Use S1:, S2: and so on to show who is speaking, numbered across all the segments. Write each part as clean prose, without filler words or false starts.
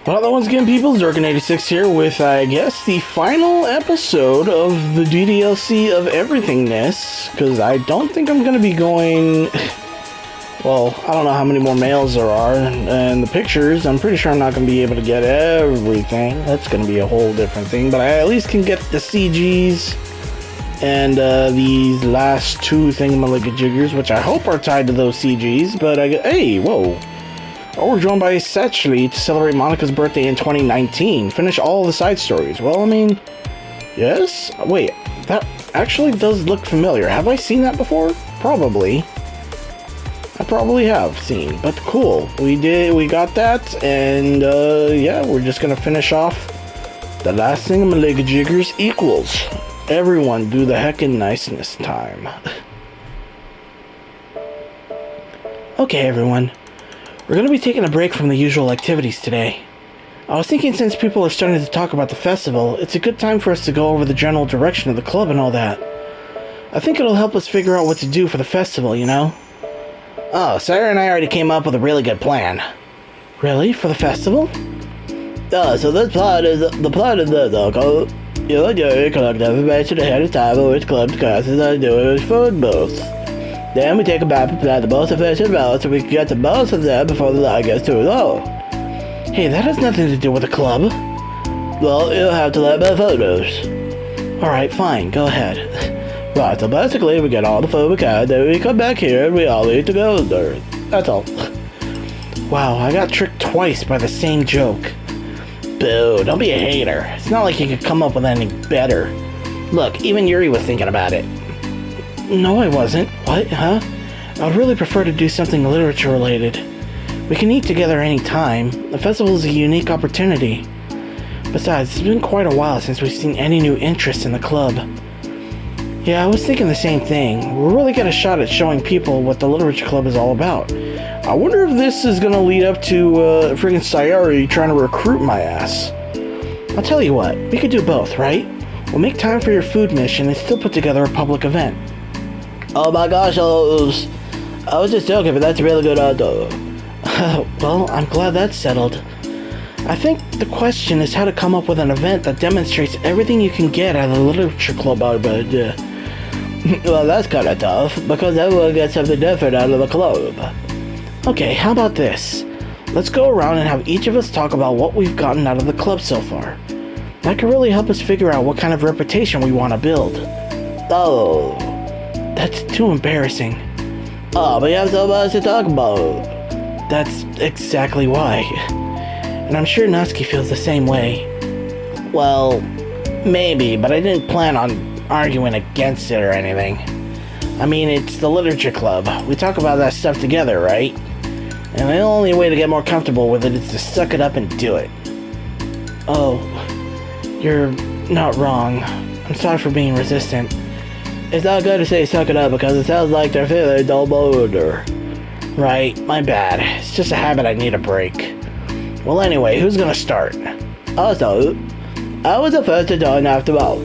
S1: Well, once again, people, Zerkin86 here with, I guess, the final episode of the DDLC of everythingness, because I don't think I'm going to be going, well, I don't know how many more mails there are, and the pictures, I'm pretty sure I'm not going to be able to get everything. That's going to be a whole different thing, but I at least can get the CGs and these last two thingamajiggers, which I hope are tied to those CGs, but hey, whoa. Oh, we're joined by Satchley to celebrate Monica's birthday in 2019. Finish all the side stories. Well, I mean, yes? Wait, that actually does look familiar. Have I seen that before? Probably. I probably have seen, but cool. We got that, and yeah, we're just gonna finish off the last thingamajiggers equals. Everyone do the heckin' niceness time. Okay, everyone. We're going to be taking a break from the usual activities today. I was thinking since people are starting to talk about the festival, it's a good time for us to go over the general direction of the club and all that. I think it'll help us figure out what to do for the festival, you know? Oh, Sarah and I already came up with a really good plan. Really? For the festival? So this plan is the you'll collect information ahead of time on which clubs classes are doing food booths. Then we take a map and plan the most efficient route so we can get to most of them before the line gets too low. Hey, that has nothing to do with the club. Well, you'll have to let me photos. Alright, fine, go ahead. Right, so basically we get all the food we can, then we come back here and we all eat together. That's all. Wow, I got tricked twice by the same joke. Boo, don't be a hater. It's not like you could come up with anything better. Look, even Yuri was thinking about it. No, I wasn't. What, huh? I would really prefer to do something literature related. We can eat together any time. The festival is a unique opportunity. Besides, it's been quite a while since we've seen any new interest in the club. Yeah, I was thinking the same thing. We'll really get a shot at showing people what the literature club is all about. I wonder if this is gonna lead up to friggin' Sayari trying to recruit my ass. I'll tell you what, we could do both, right? We'll make time for your food mission and still put together a public event. Oh my gosh, I was just joking, but that's a really good idea. Well, I'm glad that's settled. I think the question is how to come up with an event that demonstrates everything you can get out of the literature club but well, that's kinda tough, because everyone gets something different out of the club. Okay, how about this? Let's go around and have each of us talk about what we've gotten out of the club so far. That could really help us figure out what kind of reputation we want to build. Oh, that's too embarrassing. Oh, but you have so much to talk about. That's exactly why. And I'm sure Natsuki feels the same way. Well, maybe, but I didn't plan on arguing against it or anything. I mean, it's the literature club. We talk about that stuff together, right? And the only way to get more comfortable with it is to suck it up and do it. Oh, you're not wrong. I'm sorry for being resistant. It's not good to say suck it up because it sounds like they're feeling no older. Right, my bad. It's just a habit I need a break. Well, anyway, who's gonna start? Also, I was the first to join after all.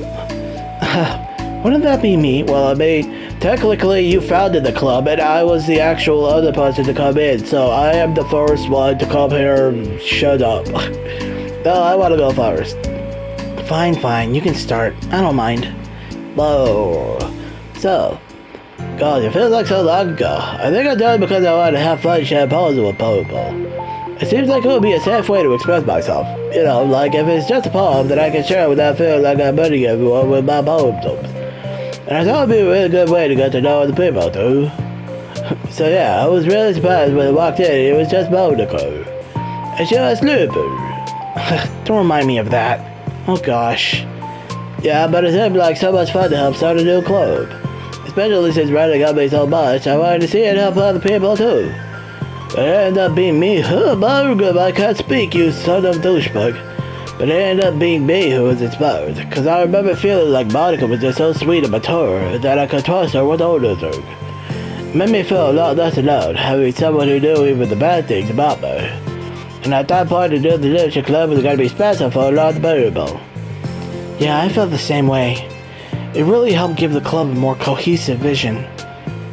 S1: Wouldn't that be me? Well, I mean, technically you founded the club and I was the actual other person to come in, so I am the first one to come here and shut up. No, I want to go first. Fine, you can start. I don't mind. Whoa. So, God, it feels like so long ago. I think I did it because I wanted to have fun sharing poems with people. It seems like it would be a safe way to express myself. You know, like if it's just a poem that I can share without feeling like I'm burdening everyone with my poems. And I thought it would be a really good way to get to know other people too. So yeah, I was really surprised when I walked in it was just Monica. And she was sleeping. Don't remind me of that. Oh gosh. Yeah, but it seemed like so much fun to help start a new club. Especially since writing got me so much, I wanted to see it help other people too. But it ended up being me. Monica, I can't speak, you son of a douchebag. But it ended up being me who was inspired. Cause I remember feeling like Monica was just so sweet and mature that I could trust her with everything. It made me feel a lot less alone, having someone who knew even the bad things about me. And at that point, I knew the literature club was going to be special for a lot of people. Yeah, I felt the same way. It really helped give the club a more cohesive vision.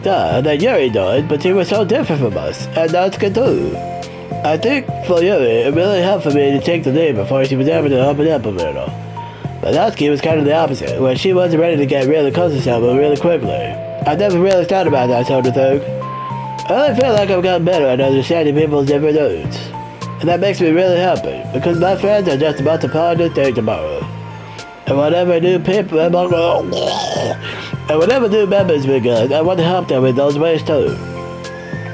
S1: That Yuri did, but he was so different from us, and that's good too. I think for Yuri, it really helped for me to take the name before she was able to open up a little. But Natsuki was kind of the opposite, where she wasn't ready to get really close to someone really quickly. I never really thought about that sort of thing. I really feel like I've gotten better at understanding people's different moods. And that makes me really happy, because my friends are just about to plan a thing tomorrow. And whatever new members we get, I want to help them in those ways too.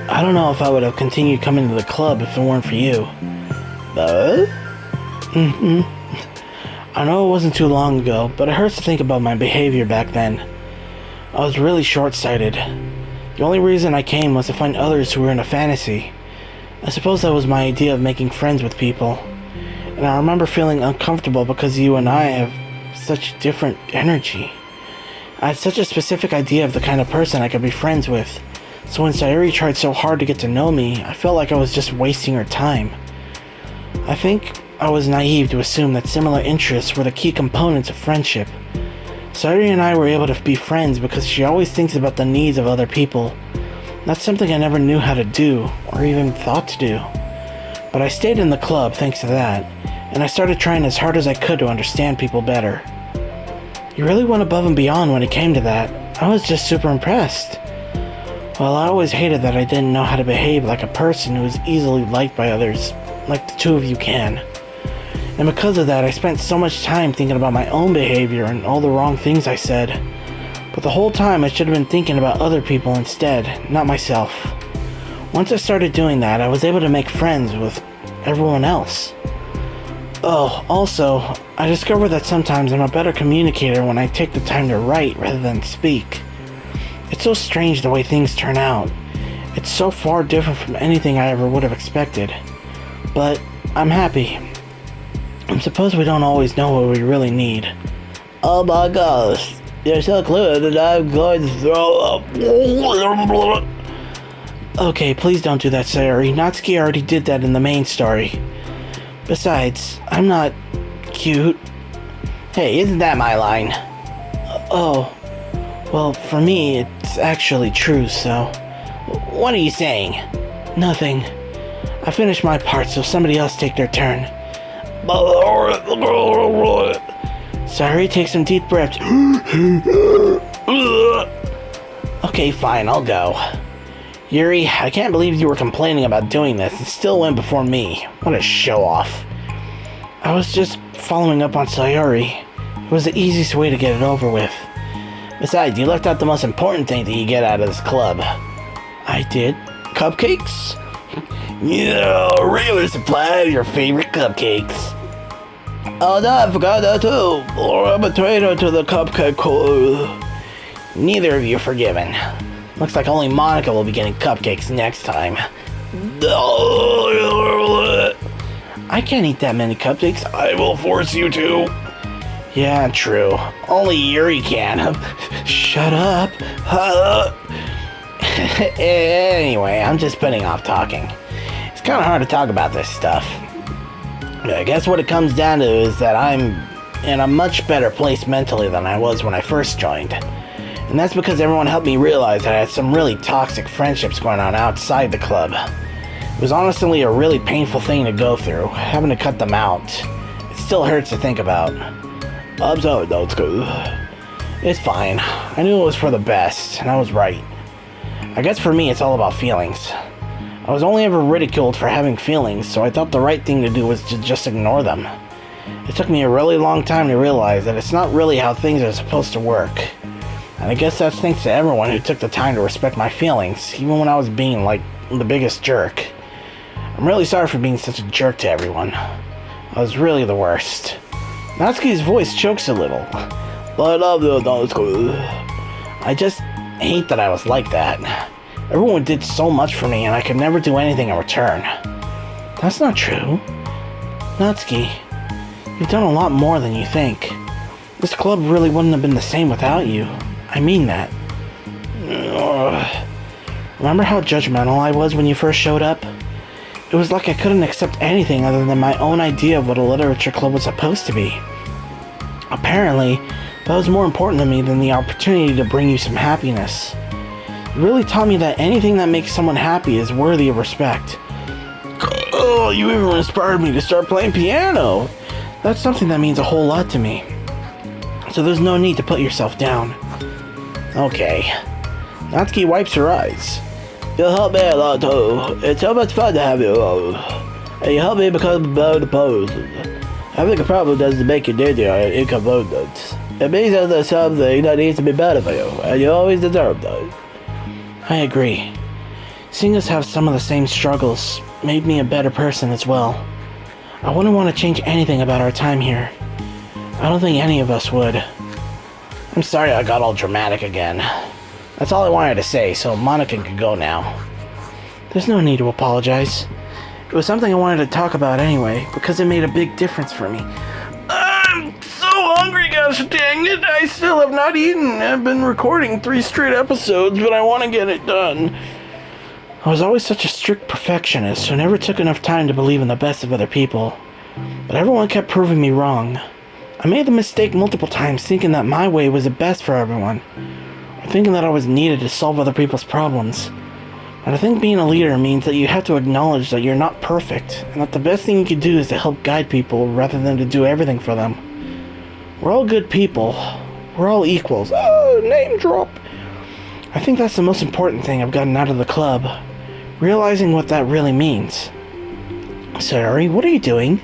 S1: I don't know if I would have continued coming to the club if it weren't for you. No? I know it wasn't too long ago, but it hurts to think about my behavior back then. I was really short-sighted. The only reason I came was to find others who were in a fantasy. I suppose that was my idea of making friends with people. And I remember feeling uncomfortable because you and I have such different energy. I had such a specific idea of the kind of person I could be friends with. So when Sayuri tried so hard to get to know me, I felt like I was just wasting her time. I think I was naive to assume that similar interests were the key components of friendship. Sayuri and I were able to be friends because she always thinks about the needs of other people. That's something I never knew how to do, or even thought to do. But I stayed in the club thanks to that, and I started trying as hard as I could to understand people better. You really went above and beyond when it came to that. I was just super impressed. Well, I always hated that I didn't know how to behave like a person who is easily liked by others, like the two of you can. And because of that, I spent so much time thinking about my own behavior and all the wrong things I said. But the whole time I should have been thinking about other people instead, not myself. Once I started doing that, I was able to make friends with everyone else. Oh, also, I discovered that sometimes I'm a better communicator when I take the time to write rather than speak. It's so strange the way things turn out. It's so far different from anything I ever would have expected. But I'm happy. I suppose we don't always know what we really need. Oh my gosh, you're so clear that I'm going to throw up. Okay, please don't do that, Sayuri. Natsuki already did that in the main story. Besides, I'm not cute. Hey, isn't that my line? Oh, well, for me, it's actually true, so... What are you saying? Nothing. I finished my part, so somebody else take their turn. Sorry, take some deep breaths. Okay, fine, I'll go. Yuri, I can't believe you were complaining about doing this and still went before me. What a show-off. I was just following up on Sayuri. It was the easiest way to get it over with. Besides, you left out the most important thing that you get out of this club. I did? Cupcakes? Yeah, a regular supply of your favorite cupcakes. Oh no, I forgot that too. Or I'm a traitor to the cupcake crew. Neither of you forgiven. Looks like only Monica will be getting cupcakes next time. I can't eat that many cupcakes. I will force you to. Yeah, true. Only Yuri can. Shut up. Anyway, I'm just putting off talking. It's kind of hard to talk about this stuff. I guess what it comes down to is that I'm in a much better place mentally than I was when I first joined. And that's because everyone helped me realize that I had some really toxic friendships going on outside the club. It was honestly a really painful thing to go through, having to cut them out. It still hurts to think about. I'm sorry, Natsuki. It's fine. I knew it was for the best, and I was right. I guess for me it's all about feelings. I was only ever ridiculed for having feelings, so I thought the right thing to do was to just ignore them. It took me a really long time to realize that it's not really how things are supposed to work. And I guess that's thanks to everyone who took the time to respect my feelings, even when I was being, like, the biggest jerk. I'm really sorry for being such a jerk to everyone. I was really the worst. Natsuki's voice chokes a little. I love you, Natsuki. I just hate that I was like that. Everyone did so much for me, and I could never do anything in return. That's not true. Natsuki, you've done a lot more than you think. This club really wouldn't have been the same without you. I mean that. Remember how judgmental I was when you first showed up? It was like I couldn't accept anything other than my own idea of what a literature club was supposed to be. Apparently, that was more important to me than the opportunity to bring you some happiness. You really taught me that anything that makes someone happy is worthy of respect. Oh, you even inspired me to start playing piano. That's something that means a whole lot to me. So there's no need to put yourself down. Okay. Natsuki wipes her eyes. You help me a lot too. It's so much fun to have you around. And you help me become better the pose. I think a problem doesn't make you dirty or inconvenient. It means that there's something that needs to be better for you, and you always deserve that. I agree. Seeing us have some of the same struggles made me a better person as well. I wouldn't want to change anything about our time here. I don't think any of us would. I'm sorry I got all dramatic again. That's all I wanted to say, so Monica can go now. There's no need to apologize. It was something I wanted to talk about anyway, because it made a big difference for me. I'm so hungry, gosh dang it! I still have not eaten. I've been recording 3 straight episodes, but I want to get it done. I was always such a strict perfectionist who never took enough time to believe in the best of other people. But everyone kept proving me wrong. I made the mistake multiple times thinking that my way was the best for everyone, or thinking that I was needed to solve other people's problems. But I think being a leader means that you have to acknowledge that you're not perfect, and that the best thing you can do is to help guide people rather than to do everything for them. We're all good people. We're all equals. Oh, name drop! I think that's the most important thing I've gotten out of the club. Realizing what that really means. Sorry, what are you doing?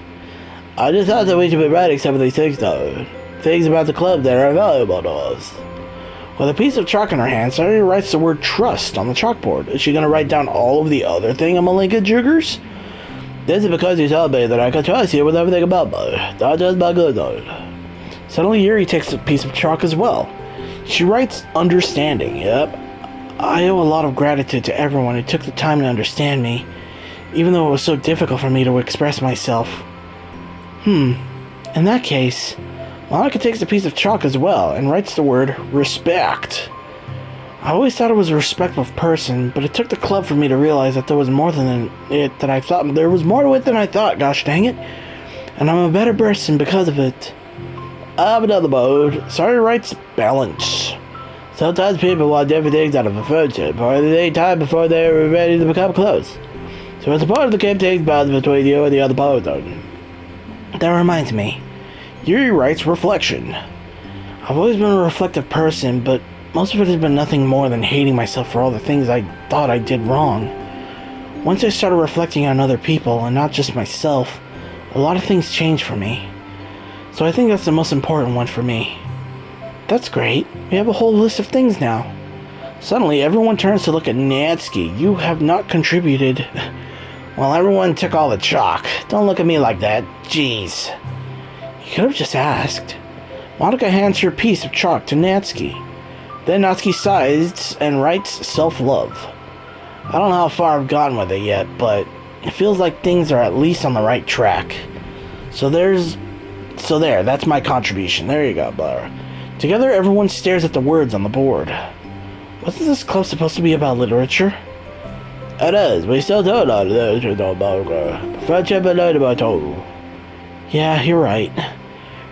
S1: I just thought that we should be writing some of these things though. Things about the club that are valuable to us. With a piece of chalk in her hand, Sari writes the word trust on the chalkboard. Is she going to write down all of the other thingamalinka jiggers? This is because you told me that I could trust you with everything about me. Not just my good though. Suddenly Yuri takes a piece of chalk as well. She writes understanding. Yep. I owe a lot of gratitude to everyone who took the time to understand me, even though it was so difficult for me to express myself. In that case, Monica takes a piece of chalk as well and writes the word respect. I always thought I was a respectful person, but it took the club for me to realize that there was more than it that I thought. There was more to it than I thought, gosh dang it. And I'm a better person because of it. I have another mode. Sorry writes balance. Sometimes people want different things out of a friendship, or they need time before they're ready to become close. So it's a part of the keep things balanced between you and the other person. That reminds me. Yuri writes reflection. I've always been a reflective person, but most of it has been nothing more than hating myself for all the things I thought I did wrong. Once I started reflecting on other people, and not just myself, a lot of things changed for me. So I think that's the most important one for me. That's great. We have a whole list of things now. Suddenly, everyone turns to look at Natsuki. You have not contributed. Well, everyone took all the chalk. Don't look at me like that. Jeez. You could have just asked. Monica hands her piece of chalk to Natsuki. Then Natsuki sighs and writes self-love. I don't know how far I've gotten with it yet, but it feels like things are at least on the right track. So there, that's my contribution. There you go, Blair. Together, everyone stares at the words on the board. Wasn't this club supposed to be about literature? It is. We still do know literature, though, Monica. Friendship and literature, too. Yeah, you're right.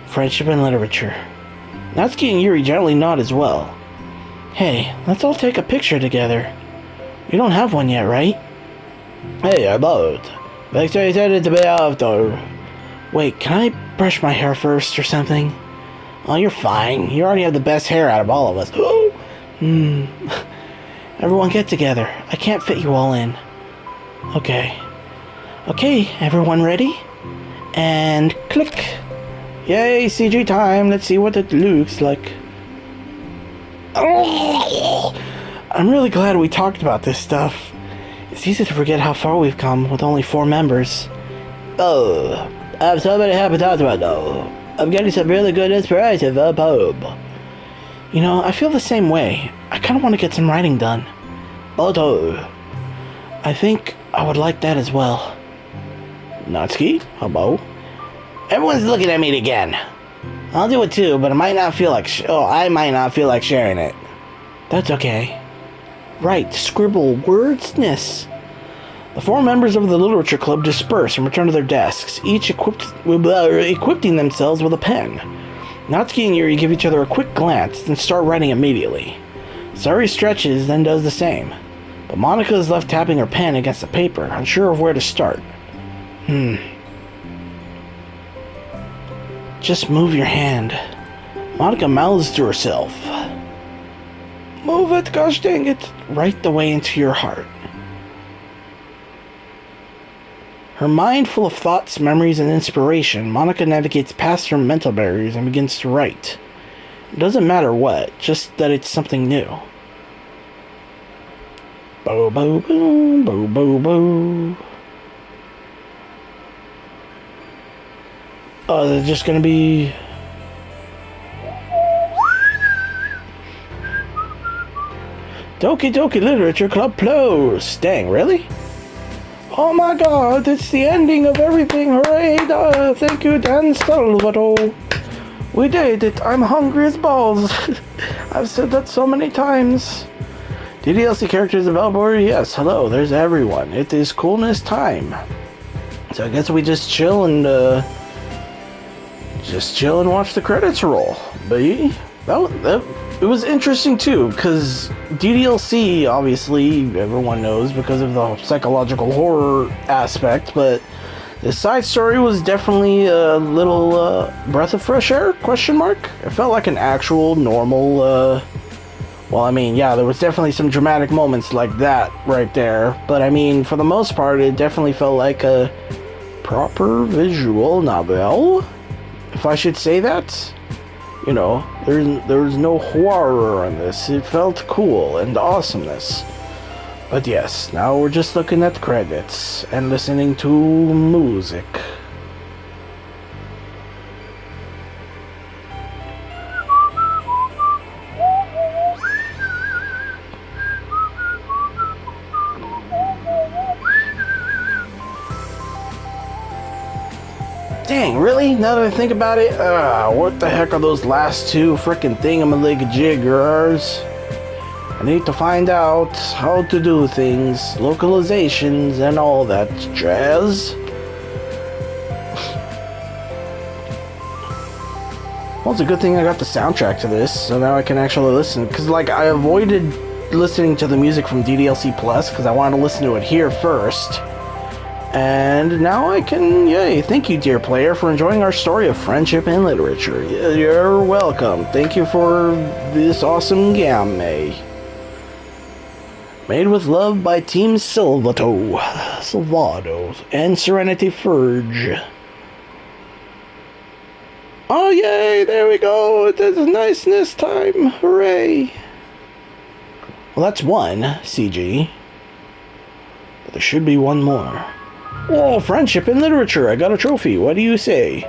S1: Friendship and literature. Natsuki and Yuri gently nod as well. Hey, let's all take a picture together. You don't have one yet, right? Hey, I both. Make sure you send it to me after. Wait, can I brush my hair first or something? Oh, you're fine. You already have the best hair out of all of us. Everyone get together. I can't fit you all in. Okay. Okay, everyone ready? And click. Yay, CG time. Let's see what it looks like. Oh, I'm really glad we talked about this stuff. It's easy to forget how far we've come with only 4 members. Oh, I have so many happy thoughts right now. I'm getting some really good inspiration for a poem. You know, I feel the same way. I kind of want to get some writing done. Although, I think I would like that as well. Natsuki, hello? Everyone's looking at me again. I'll do it too, but I might not feel like sharing it. That's okay. Right, scribble wordsness. The 4 members of the literature club disperse and return to their desks, each equipping themselves with a pen. Natsuki and Yuri give each other a quick glance, then start writing immediately. Sari stretches, then does the same. But Monica is left tapping her pen against the paper, unsure of where to start. Just move your hand. Monica mouths to herself. Move it, gosh dang it. Right the way into your heart. Her mind full of thoughts, memories, and inspiration, Monica navigates past her mental barriers and begins to write. It doesn't matter what, just that it's something new. Bo bo boom, bo bo bo. Oh, they're just gonna be... Doki Doki Literature Club closed. Dang, really? Oh my god, it's the ending of everything. Hooray! Thank you, Dan Salvatore. We did it. I'm hungry as balls. I've said that so many times. DDLC characters available? Yes, hello, there's everyone. It is coolness time. So I guess we just chill and watch the credits roll. But it was interesting too, because DDLC, obviously, everyone knows because of the psychological horror aspect, but the side story was definitely a little breath of fresh air, question mark. It felt like an actual normal, well, I mean, yeah, there was definitely some dramatic moments like that right there, but I mean, for the most part, it definitely felt like a proper visual novel, if I should say that. You know, there's no horror on this. It felt cool and awesomeness. But yes, now we're just looking at credits and listening to music. Dang, really? Now that I think about it, what the heck are those last two frickin' thingamajiggers? I need to find out how to do things, localizations, and all that jazz. Well, it's a good thing I got the soundtrack to this, so now I can actually listen. Because, like, I avoided listening to the music from DDLC Plus, because I wanted to listen to it here first. And now I can, yay, thank you, dear player, for enjoying our story of friendship and literature. You're welcome. Thank you for this awesome game. Made with love by Team Salvato, and Serenity Furge. Oh, yay, there we go. It is niceness time. Hooray. Well, that's one, CG. But there should be one more. Oh, friendship and literature. I got a trophy. What do you say?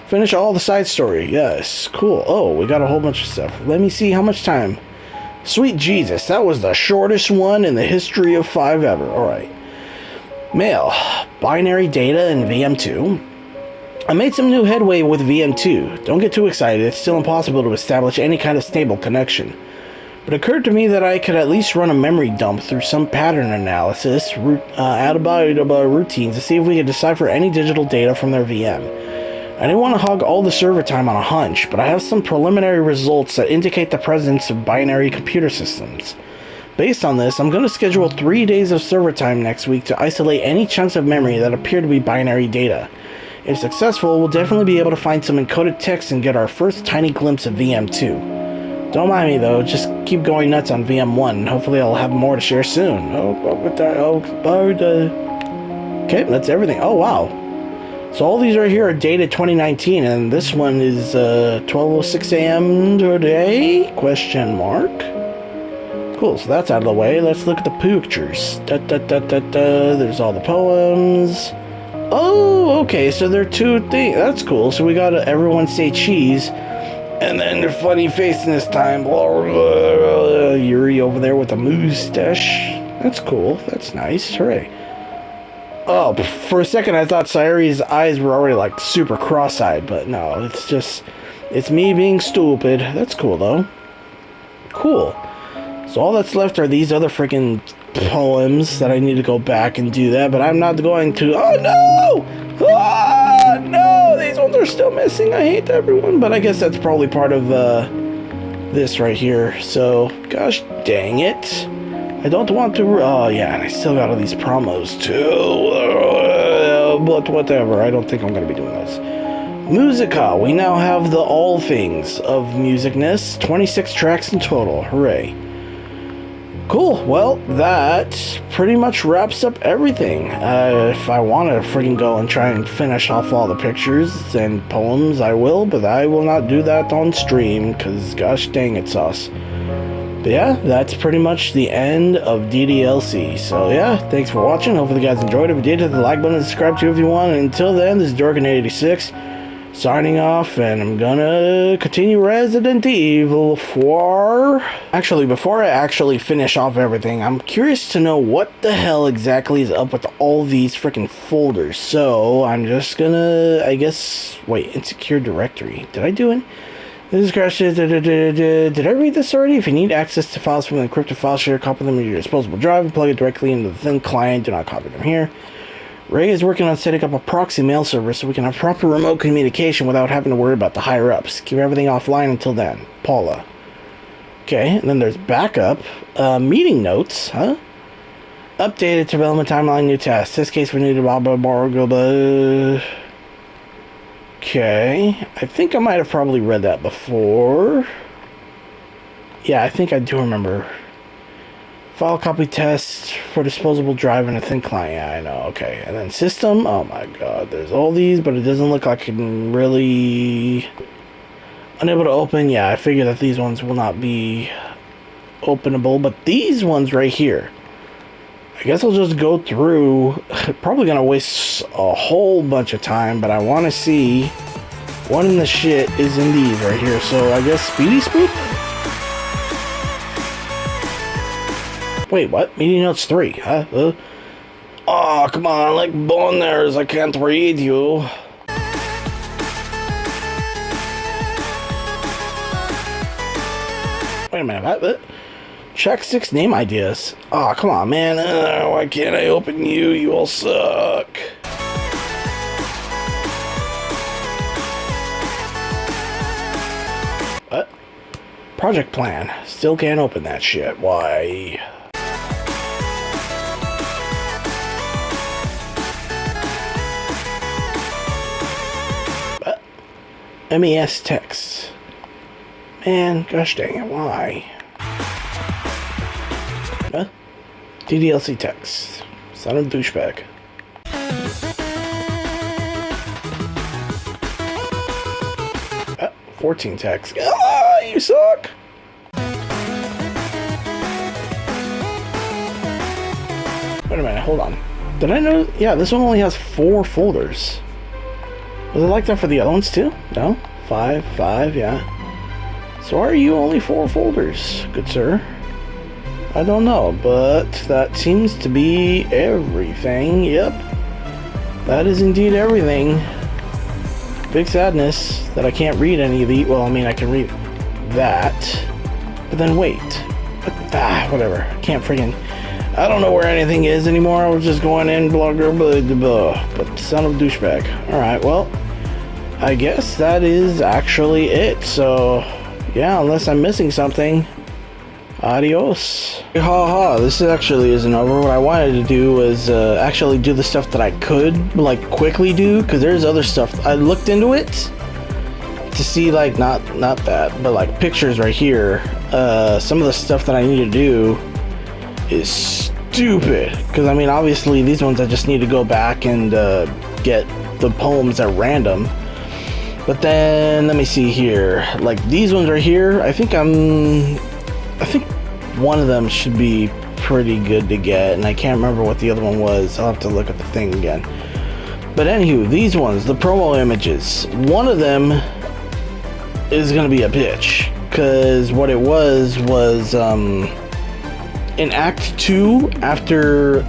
S1: Finish all the side story. Yes, cool. Oh, we got a whole bunch of stuff. Let me see how much time. Sweet Jesus, that was the shortest one in the history of 5 ever. Alright. Mail. Binary data in VM2. I made some new headway with VM2. Don't get too excited. It's still impossible to establish any kind of stable connection. But it occurred to me that I could at least run a memory dump through some pattern analysis, out-of-body routines, to see if we could decipher any digital data from their VM. I didn't want to hog all the server time on a hunch, but I have some preliminary results that indicate the presence of binary computer systems. Based on this, I'm going to schedule 3 days of server time next week to isolate any chunks of memory that appear to be binary data. If successful, we'll definitely be able to find some encoded text and get our first tiny glimpse of VM2. Don't mind me though, just keep going nuts on VM1. Hopefully I'll have more to share soon. Okay, that's everything. Oh wow. So all these right here are dated 2019, and this one is 12:06 a.m. today? Question mark. Cool, so that's out of the way. Let's look at the pictures. There's all the poems. Oh, okay, so there are two things. That's cool. So we got everyone say cheese. And then their funny face this time. Yuri over there with a mustache. That's cool. That's nice. Hooray. Oh, for a second I thought Sayuri's eyes were already like super cross-eyed, but no, it's me being stupid. That's cool though. Cool. So all that's left are these other freaking poems that I need to go back and do that, but I'm not going to. Oh no! Ah, no! These ones are still missing. I hate everyone, but I guess that's probably part of this right here. So, gosh dang it. I don't want to. Oh yeah, and I still got all these promos too. but whatever. I don't think I'm going to be doing this. Musica. We now have the all things of musicness. 26 tracks in total. Hooray. Cool. Well, that pretty much wraps up everything. If I want to friggin' go and try and finish off all the pictures and poems, I will, but I will not do that on stream, because gosh dang it, sauce. But yeah, that's pretty much the end of DDLC. So yeah, thanks for watching. Hopefully you guys enjoyed. If you did, hit the like button and subscribe to if you want. And until then, this is Dorkin86 signing off, and I'm gonna continue Resident Evil 4. Actually, before I actually finish off everything, I'm curious to know what the hell exactly is up with all these freaking folders. So I'm just gonna, I guess, wait, insecure directory. Did I do it? This is Crash. Did I read this already? If you need access to files from the encrypted file share, copy them into your disposable drive and plug it directly into the thin client. Do not copy them here. Ray is working on setting up a proxy mail server so we can have proper remote communication without having to worry about the higher-ups. Keep everything offline until then. Paula. Okay, and then there's backup. Meeting notes, huh? Updated development timeline, new test. This case we need to blah blah blah blah blah. Okay, I think I might have probably read that before. Yeah, I think I do remember. File copy test for disposable drive and a thin client. Yeah, I know. Okay, and then system. Oh my god, there's all these, but it doesn't look like I can really... Unable to open. Yeah, I figure that these ones will not be openable, but these ones right here, I guess I'll just go through. Probably gonna waste a whole bunch of time, but I want to see what in the shit is in these right here. So I guess Speedy Spook? Wait, what? Meeting notes 3, huh? Oh, come on, like boners, I can't read you. Wait a minute, what? Check 6 name ideas. Oh, come on, man. Why can't I open you? You all suck. What? Project plan. Still can't open that shit. Why? What? MES text. Man, gosh dang it, why? Huh? DDLC text. Son of a douchebag. 14 text. Ah, you suck! Wait a minute, hold on. Did I know? Yeah, this one only has 4 folders. Was it like that for the other ones too? No? 5, yeah. So why are you only 4 folders, good sir? I don't know, but that seems to be everything. Yep. That is indeed everything. Big sadness that I can't read any of the... Well, I mean, I can read that. But then wait. Whatever. Can't friggin... I don't know where anything is anymore. I was just going in, blogger, blah, blah, blah. But son of a douchebag. Alright, well, I guess that is actually it. So, yeah, unless I'm missing something... Adios. Haha, this actually isn't over. What I wanted to do was actually do the stuff that I could, like, quickly do, because there's other stuff. I looked into it to see, like, not that, but, like, pictures right here. Some of the stuff that I need to do is stupid. Because, I mean, obviously, these ones I just need to go back and get the poems at random. But then, let me see here. Like, these ones right here, I think one of them should be pretty good to get, and I can't remember what the other one was. I'll have to look at the thing again. But anywho, these ones, the promo images, one of them is gonna be a bitch, because what it was in Act 2, after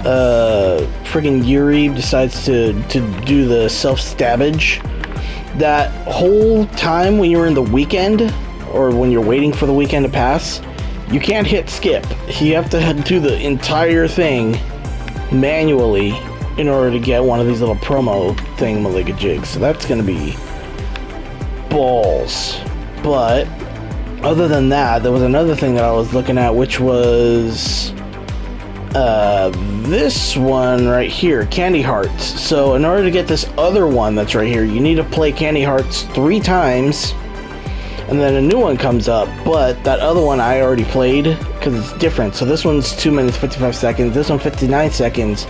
S1: friggin' Yuri decides to do the self-stabbage, that whole time when you're in the weekend, or when you're waiting for the weekend to pass, you can't hit skip. You have to do the entire thing manually in order to get one of these little promo thingamajigs. So that's gonna be balls. But other than that, there was another thing that I was looking at, which was this one right here, Candy Hearts. So in order to get this other one that's right here, you need to play Candy Hearts 3 times, and then a new one comes up. But that other one I already played because it's different. So this one's 2 minutes 55 seconds. This one 59 seconds.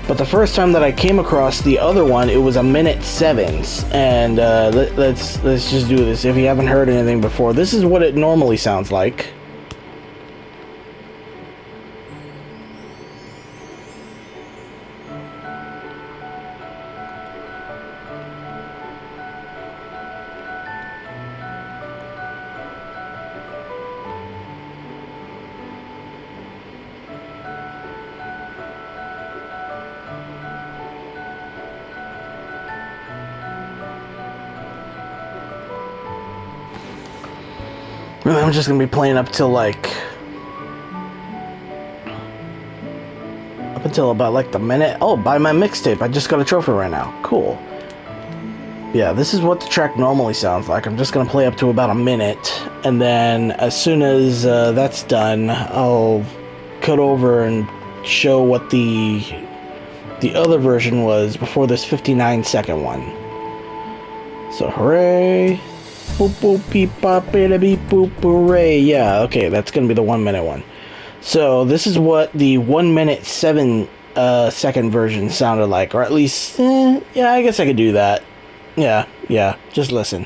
S1: But the first time that I came across the other one, it was 1:07. And let's just do this. If you haven't heard anything before, this is what it normally sounds like. Really, I'm just gonna be playing up until about like the minute. Oh, buy my mixtape. I just got a trophy right now. Cool. Yeah, this is what the track normally sounds like. I'm just gonna play up to about a minute, and then as soon as that's done, I'll cut over and show what the other version was before this 59-second one. So hooray! Boop boop beep bop bada beep boop hooray. Yeah, okay, that's gonna be the 1 minute one. So this is what the 1:07 second version sounded like, or at least yeah, I guess I could do that. Yeah, just listen.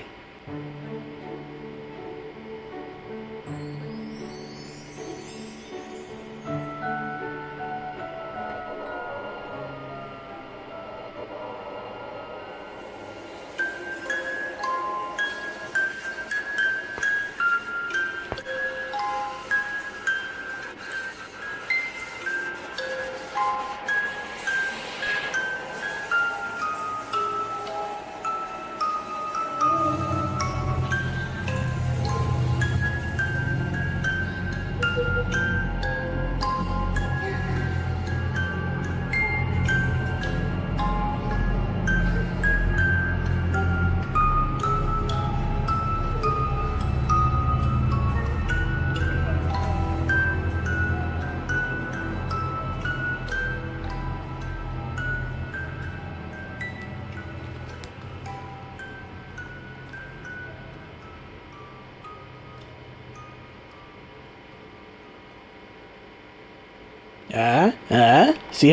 S1: See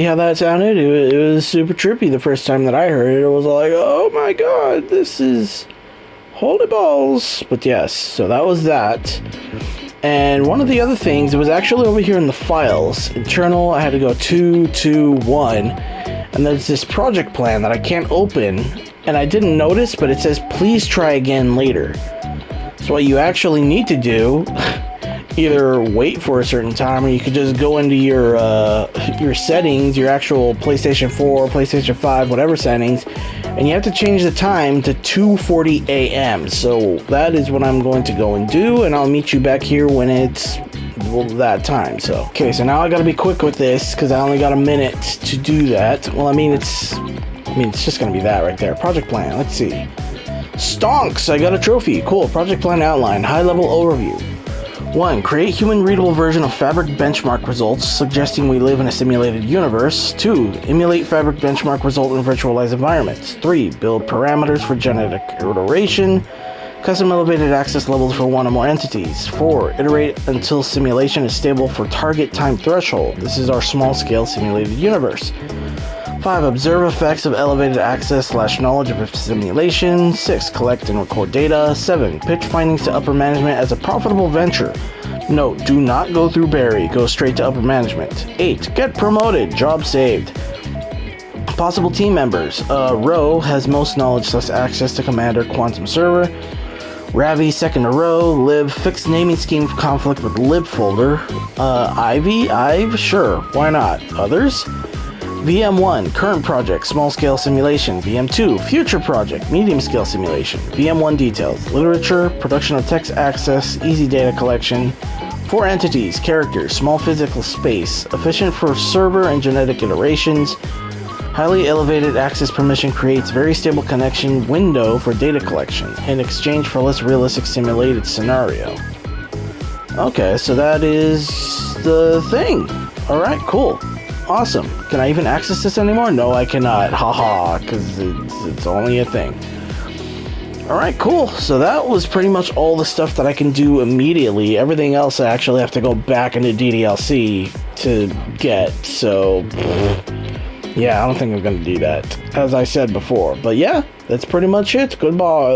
S1: how that sounded? It was super trippy the first time that I heard it. It was like, oh my god, this is holy balls. But yes, so that was that. And one of the other things, it was actually over here in the files. Internal, I had to go 221. And there's this project plan that I can't open. And I didn't notice, but it says, please try again later. So what you actually need to do, either wait for a certain time, or you could just go into your settings, your actual PlayStation 4, PlayStation 5, whatever settings, and you have to change the time to 2:40 a.m. So that is what I'm going to go and do, and I'll meet you back here when it's that time. So okay, so now I gotta be quick with this because I only got a minute to do that. Well, I mean it's just gonna be that right there. Project plan. Let's see. Stonks! I got a trophy. Cool. Project plan outline. High level overview. 1. Create human-readable version of Fabric benchmark results, suggesting we live in a simulated universe. 2. Emulate Fabric benchmark result in virtualized environments. 3. Build parameters for genetic iteration. Custom elevated access levels for one or more entities. 4. Iterate until simulation is stable for target time threshold. This is our small-scale simulated universe. 5. Observe effects of elevated access / knowledge of a simulation. 6. Collect and record data. 7. Pitch findings to upper management as a profitable venture. Note, do not go through Barry. Go straight to upper management. 8. Get promoted. Job saved. Possible team members. Ro has most knowledge / access to Commander Quantum Server. Ravi, second to Ro. Lib, fixed naming scheme conflict with Lib folder. Ivy, sure, why not? Others? VM1, current project, small-scale simulation. VM2, future project, medium-scale simulation. VM1 details, literature, production of text access, easy data collection. 4 entities, characters, small physical space, efficient for server and genetic iterations. Highly elevated access permission creates very stable connection window for data collection in exchange for less realistic simulated scenario. Okay, so that is the thing. Alright, cool. Awesome. Can I even access this anymore? No, I cannot. Haha, because it's only a thing. Alright, cool. So that was pretty much all the stuff that I can do immediately. Everything else I actually have to go back into DDLC to get. So, yeah, I don't think I'm going to do that, as I said before. But yeah, that's pretty much it. Goodbye.